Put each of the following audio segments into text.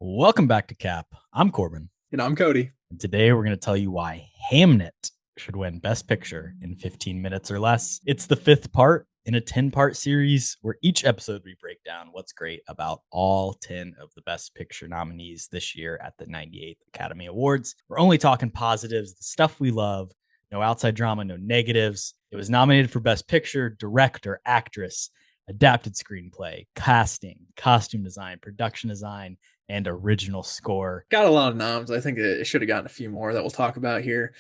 Welcome back to Cap. I'm Corbin, And I'm Cody. and today we're going to tell you why Hamnet should win Best Picture in 15 minutes or less. It's the fifth part in a 10-part series where each episode we break down what's great about all 10 of the Best Picture nominees this year at the 98th Academy Awards. We're only talking positives, the stuff we love, no outside drama, no negatives. It was nominated for Best Picture, Director, Actress, Adapted Screenplay, Casting, Costume Design, Production Design, and Original Score. Got a lot of noms. I think it should have gotten a few more that we'll talk about here.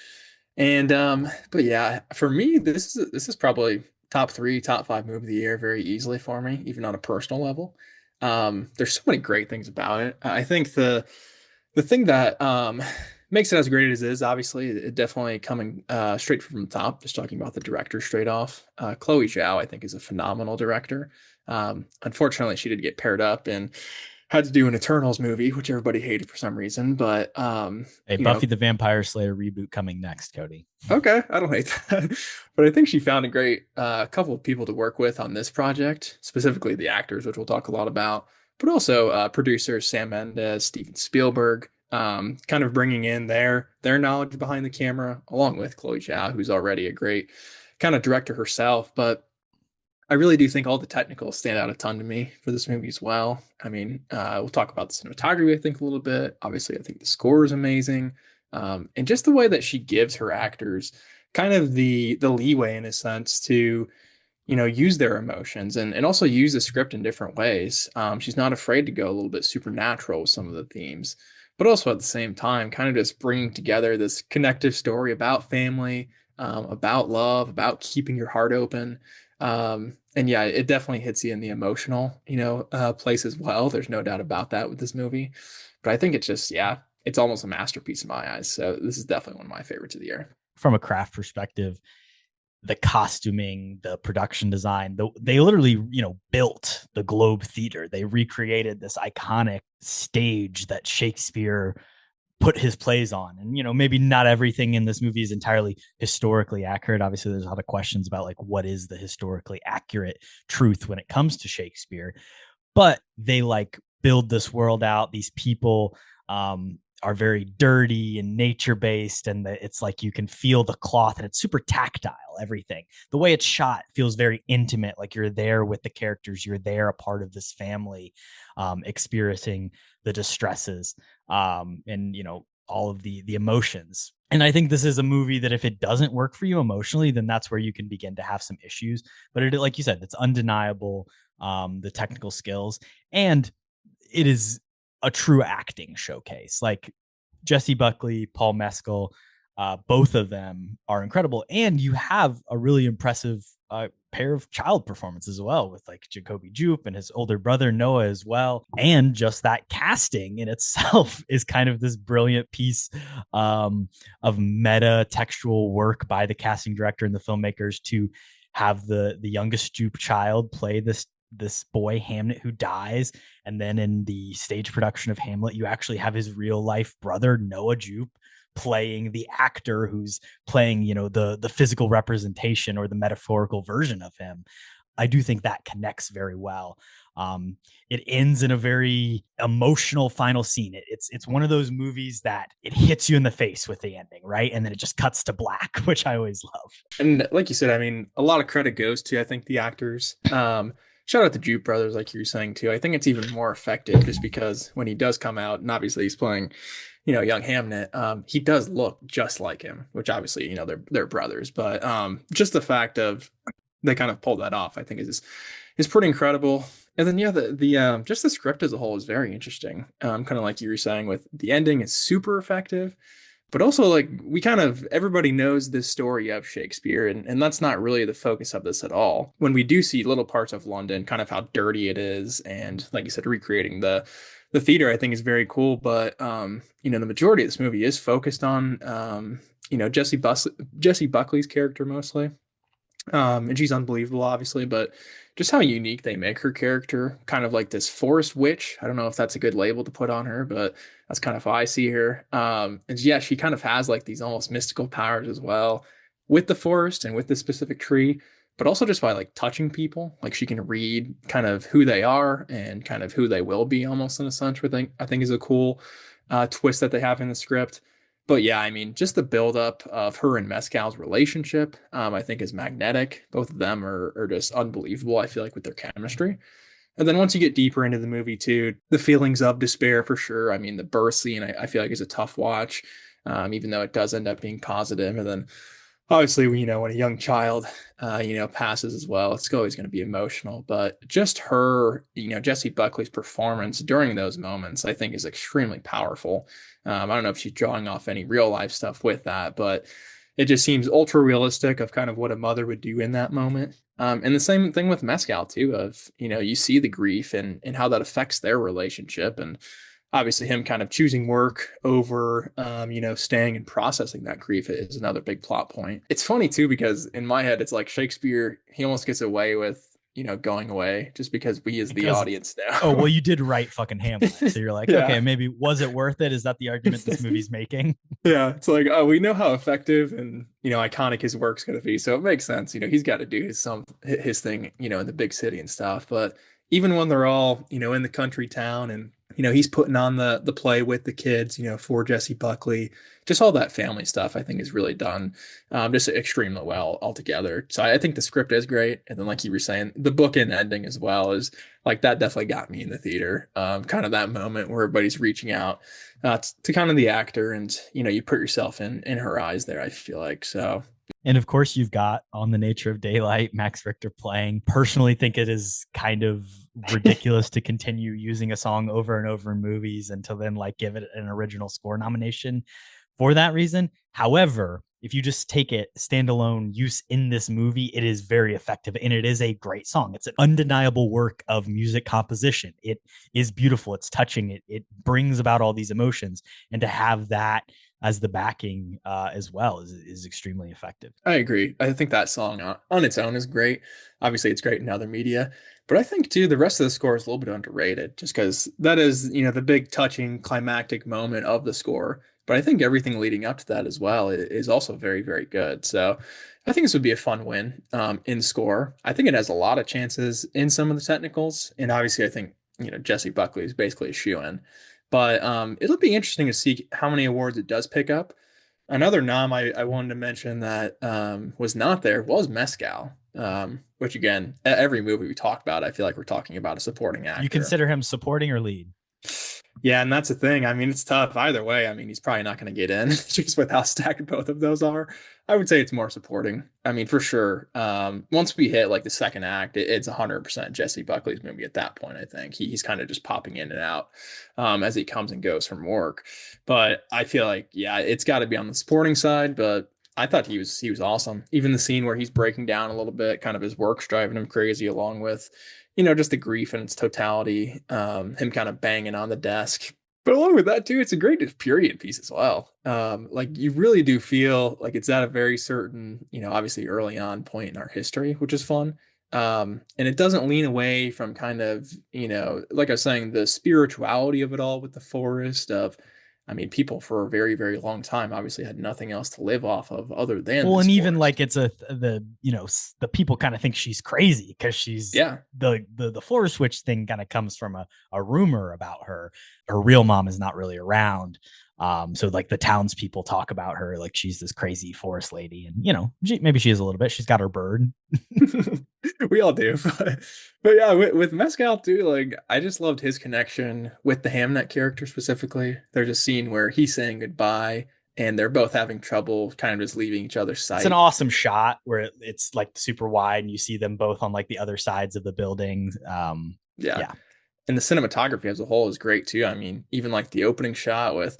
But yeah, for me, this is probably top three, top five movie of the year very easily for me, even on a personal level. There's so many great things about it. I think the thing that makes it as great as it is, obviously, it definitely coming straight from the top. Just talking about the director straight off, Chloe Zhao, I think, is a phenomenal director. Unfortunately, she did get paired up and had to do an Eternals movie, which everybody hated for some reason. But A Buffy the Vampire Slayer reboot coming next, Cody. okay, I don't hate that. But I think she found a great couple of people to work with on this project, specifically the actors, which we'll talk a lot about, but also producers Sam Mendes, Steven Spielberg, kind of bringing in their knowledge behind the camera, along with Chloe Zhao, who's already a great kind of director herself. But I really do think all the technicals stand out a ton to me for this movie as well. I mean, we'll talk about the cinematography, I think, a little bit. Obviously, I think the score is amazing. And just the way that she gives her actors kind of the leeway in a sense to, use their emotions and also use the script in different ways. She's not afraid to go a little bit supernatural with some of the themes, but also at the same time, kind of just bringing together this connective story about family, about love, about keeping your heart open. And yeah, it definitely hits you in the emotional, place as well. There's no doubt about that with this movie. But I think it's just, yeah, it's almost a masterpiece in my eyes. So this is definitely one of my favorites of the year. From a craft perspective, the costuming, the production design, they literally, built the Globe Theater. They recreated this iconic stage that Shakespeare put his plays on. And, maybe not everything in this movie is entirely historically accurate. Obviously, there's a lot of questions about like what is the historically accurate truth when it comes to Shakespeare. But they like build this world out. These people are very dirty and nature based, and it's like you can feel the cloth, and it's super tactile. Everything, the way it's shot, feels very intimate. Like you're there with the characters, you're there, a part of this family, experiencing the distresses, and all of the emotions. And I think this is a movie that if it doesn't work for you emotionally, then that's where you can begin to have some issues. But it, like you said, it's undeniable, the technical skills, and it is a true acting showcase. Like Jesse Buckley, Paul Mescal, both of them are incredible, and you have a really impressive pair of child performances as well, with like Jacoby Jupe and his older brother Noah as well. And just that casting in itself is kind of this brilliant piece of meta textual work by the casting director and the filmmakers to have the youngest Jupe child play this boy Hamnet who dies, and then in the stage production of Hamlet you actually have his real life brother Noah Jupe playing the actor who's playing the physical representation or the metaphorical version of him. I do think that connects very well. It ends in a very emotional final scene. It's one of those movies that it hits you in the face with the ending, right? And then it just cuts to black, which I always love. And like you said, I mean, a lot of credit goes to, I think, the actors. Shout out to Jupe Brothers, like you were saying too. I think it's even more effective just because when he does come out, and obviously he's playing, young Hamnet, he does look just like him, which obviously, they're brothers. But just the fact of they kind of pulled that off, I think is pretty incredible. And then yeah, the just the script as a whole is very interesting. Kind of like you were saying, with the ending is super effective, but also like we kind of everybody knows this story of Shakespeare, and that's not really the focus of this at all. When we do see little parts of London, kind of how dirty it is, and like you said, recreating the theater, I think is very cool. But the majority of this movie is focused on Jesse Buckley's character mostly. And she's unbelievable, obviously, but just how unique they make her character, kind of like this forest witch. I don't know if that's a good label to put on her, but that's kind of how I see her. And yeah, she kind of has like these almost mystical powers as well with the forest and with the specific tree. but also just by like touching people. Like she can read kind of who they are and kind of who they will be almost in a sense, which I think is a cool twist that they have in the script. But yeah, I mean, just the buildup of her and Mescal's relationship, I think is magnetic. Both of them are just unbelievable, I feel like, with their chemistry. And then once you get deeper into the movie too, the feelings of despair for sure. I mean, the birth scene, I feel like is a tough watch, even though it does end up being positive. And then obviously, when a young child, passes as well, it's always going to be emotional. But just her, Jessie Buckley's performance during those moments, I think is extremely powerful. I don't know if she's drawing off any real life stuff with that, but it just seems ultra realistic of kind of what a mother would do in that moment. And the same thing with Mescal too, of, you see the grief and how that affects their relationship. And obviously him kind of choosing work over, staying and processing that grief is another big plot point. It's funny too, because in my head, it's like Shakespeare, he almost gets away with, going away just because we as the Because audience oh now. well, you did write fucking Hamlet, so you're like, Yeah. okay, maybe was it worth it? Is that the argument this movie's making? Yeah, it's like, oh, we know how effective and iconic his work's gonna be, so it makes sense. He's got to do his thing, in the big city and stuff. But even when they're all, in the country town, and he's putting on the play with the kids, for Jesse Buckley, just all that family stuff, I think is really done, just extremely well altogether. So I think the script is great, and then like you were saying, the book and ending as well is like that definitely got me in the theater. Kind of that moment where everybody's reaching out to kind of the actor, and you put yourself in her eyes there, I feel like. So And of course, you've got On the Nature of Daylight, Max Richter playing. Personally, think it is kind of ridiculous to continue using a song over and over in movies and to then like give it an original score nomination for that reason. However, if you just take it standalone use in this movie, it is very effective and it is a great song. It's an undeniable work of music composition. It is beautiful. It's touching. It brings about all these emotions, and to have that as the backing as well is extremely effective. I agree. I think that song on its own is great. Obviously, it's great in other media, but I think too the rest of the score is a little bit underrated, just because that is the big touching climactic moment of the score. But I think everything leading up to that as well is also very very good. So I think this would be a fun win in score. I think it has a lot of chances in some of the technicals, and obviously I think Jesse Buckley is basically a shoe in. But it'll be interesting to see how many awards it does pick up. Another nom I wanted to mention that was not there was Mescal, which again, every movie we talk about, I feel like we're talking about a supporting You actor. consider him supporting or lead? Yeah, and that's the thing. I mean, it's tough either way. I mean, he's probably not going to get in just with how stacked both of those are. I would say it's more supporting. I mean, for sure. Once we hit like the second act, it's 100% Jesse Buckley's movie at that point. I think he's kind of just popping in and out as he comes and goes from work. But I feel like, yeah, it's got to be on the supporting side. But I thought he was awesome. Even the scene where he's breaking down a little bit, kind of his work's driving him crazy, along with just the grief in its totality, him kind of banging on the desk. But along with that too, it's a great period piece as well. Like you really do feel like it's at a very certain, obviously early on point in our history, which is fun. And it doesn't lean away from kind of, like I was saying, the spirituality of it all with the forest of, I mean, people for a very, very long time obviously had nothing else to live off of other than Well, this and even like forest. it's the people kind of think she's crazy because she's Yeah. the floor switch thing kind of comes from a rumor about her. Her real mom is not really around. So like the townspeople talk about her like she's this crazy forest lady, and maybe she is a little bit. She's got her bird. We all do. But yeah, with Mescal too, like I just loved his connection with the Hamnet character specifically. There's a scene where he's saying goodbye and they're both having trouble kind of just leaving each other's It's an sight. awesome shot where it's like super wide and you see them both on like the other sides of the building. Yeah. Yeah, And the cinematography as a whole is great too. I mean, even like the opening shot with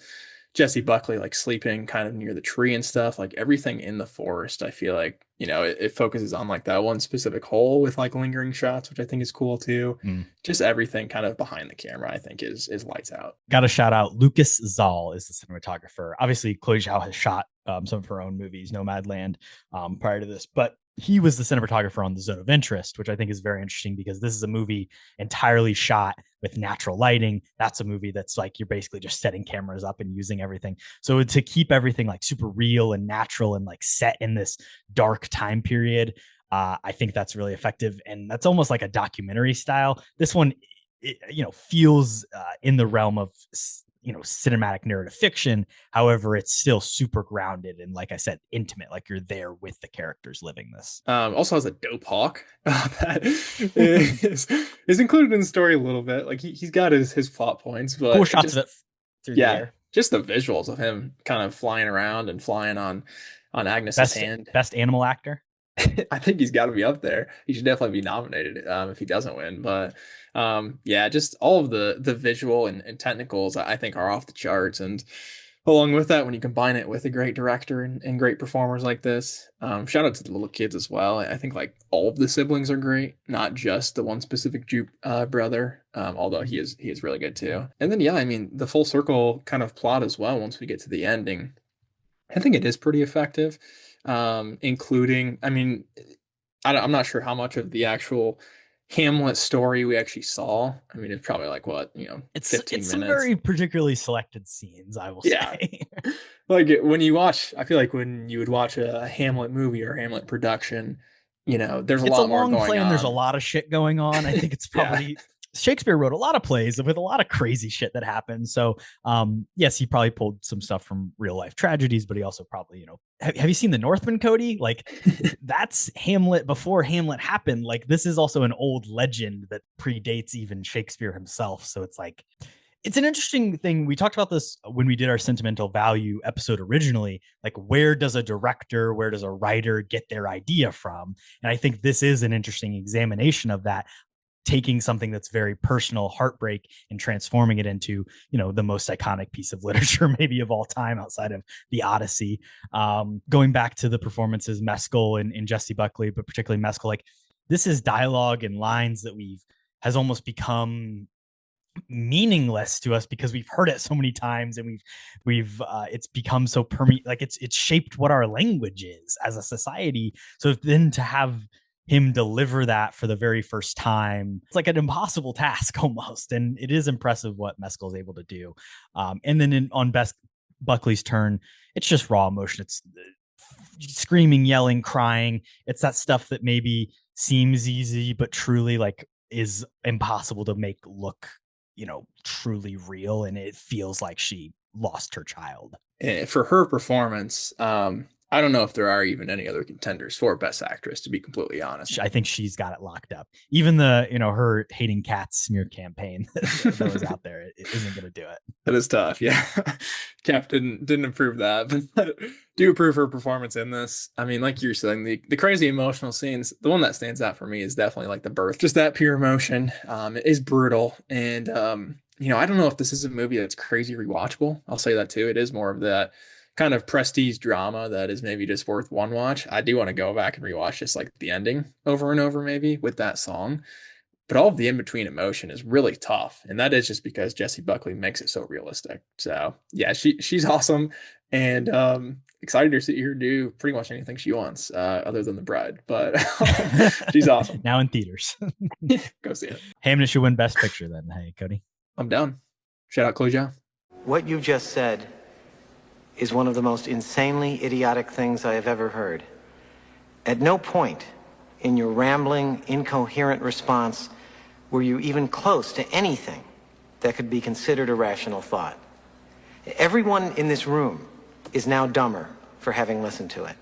Jesse Buckley like sleeping kind of near the tree and stuff, like everything in the forest, I feel like, it focuses on like that one specific hole with like lingering shots, which I think is cool too. mm. Just everything kind of behind the camera, I think is lights out. Got to shout out Lucas Zoll is the cinematographer. Obviously, Chloe Zhao has shot some of her own movies, Nomadland, prior to this, but he was the cinematographer on The Zone of Interest, which I think is very interesting because this is a movie entirely shot with natural lighting. That's a movie that's like you're basically just setting cameras up and using everything. So to keep everything like super real and natural and like set in this dark time period, I think that's really effective, and that's almost like a documentary style. This one, feels in the realm of cinematic narrative fiction. However, it's still super grounded and, like I said, intimate. Like you're there with the characters living this. Also has a dope hawk that is included in the story a little bit. Like he's got his plot points, Cool but it shots of just it through the yeah, air. just the visuals of him kind of flying around and flying on Agnes's Best hand. best animal actor. I think he's got to be up there. He should definitely be nominated if he doesn't win. But yeah, just all of the visual and technicals I think are off the charts. And along with that, when you combine it with a great director and great performers like this, shout out to the little kids as well. I think like all of the siblings are great, not just the one specific Jupe brother. Although he is really good too. And then yeah, I mean the full circle kind of plot as well. Once we get to the ending, I think it is pretty effective, including, I mean, I'm not sure how much of the actual Hamlet story we actually saw. I mean, it's probably like what, It's 15 some minutes. very particularly selected scenes, I will Yeah. say. Like when you watch, I feel like when you would watch a Hamlet movie or Hamlet production, there's a It's a lot more long going play and there's a on. lot of shit going on. I think it's Yeah. probably Shakespeare wrote a lot of plays with a lot of crazy shit that happened. So, yes, he probably pulled some stuff from real life tragedies, but he also probably, have you seen The Northman, Cody? Like, that's Hamlet before Hamlet happened. Like, this is also an old legend that predates even Shakespeare himself. So it's like, it's an interesting thing. We talked about this when we did our sentimental value episode originally. Like, where does a director, where does a writer get their idea from? And I think this is an interesting examination of that, taking something that's very personal, heartbreak, and transforming it into, the most iconic piece of literature maybe of all time outside of the Odyssey. Going back to the performances, Mescal and Jesse Buckley, but particularly Mescal, like this is dialogue and lines that has almost become meaningless to us because we've heard it so many times, and we've it's become so like it's shaped what our language is as a society. So then to have him deliver that for the very first time, it's like an impossible task almost, and it is impressive what Mescal is able to do. And then on Best Buckley's turn, it's just raw emotion. It's screaming, yelling, crying. It's that stuff that maybe seems easy but truly like is impossible to make look truly real, and it feels like she lost her child. For her performance, I don't know if there are even any other contenders for Best Actress, to be completely honest. I think she's got it locked up. Even the, her hating cats smear campaign that was out there, it isn't going to do it. That is tough. Yeah. Cap didn't approve that, but do approve her performance in this. I mean, like you're saying, the crazy emotional scenes, the one that stands out for me is definitely like the birth. Just that pure emotion. It is brutal. And I don't know if this is a movie that's crazy rewatchable. I'll say that too. It is more of that kind of prestige drama that is maybe just worth one watch. I do want to go back and rewatch just like the ending over and over, maybe with that song. But all of the in between emotion is really tough, and that is just because Jessie Buckley makes it so realistic. So yeah, she's awesome, and excited to see her do pretty much anything she wants, other than The Bride. But she's awesome. Now in theaters. Go see it. Hamnet should win Best Picture then. Hey, Cody. I'm down. Shout out Chloe Zhao. What you just said is one of the most insanely idiotic things I have ever heard. At no point in your rambling, incoherent response were you even close to anything that could be considered a rational thought. Everyone in this room is now dumber for having listened to it.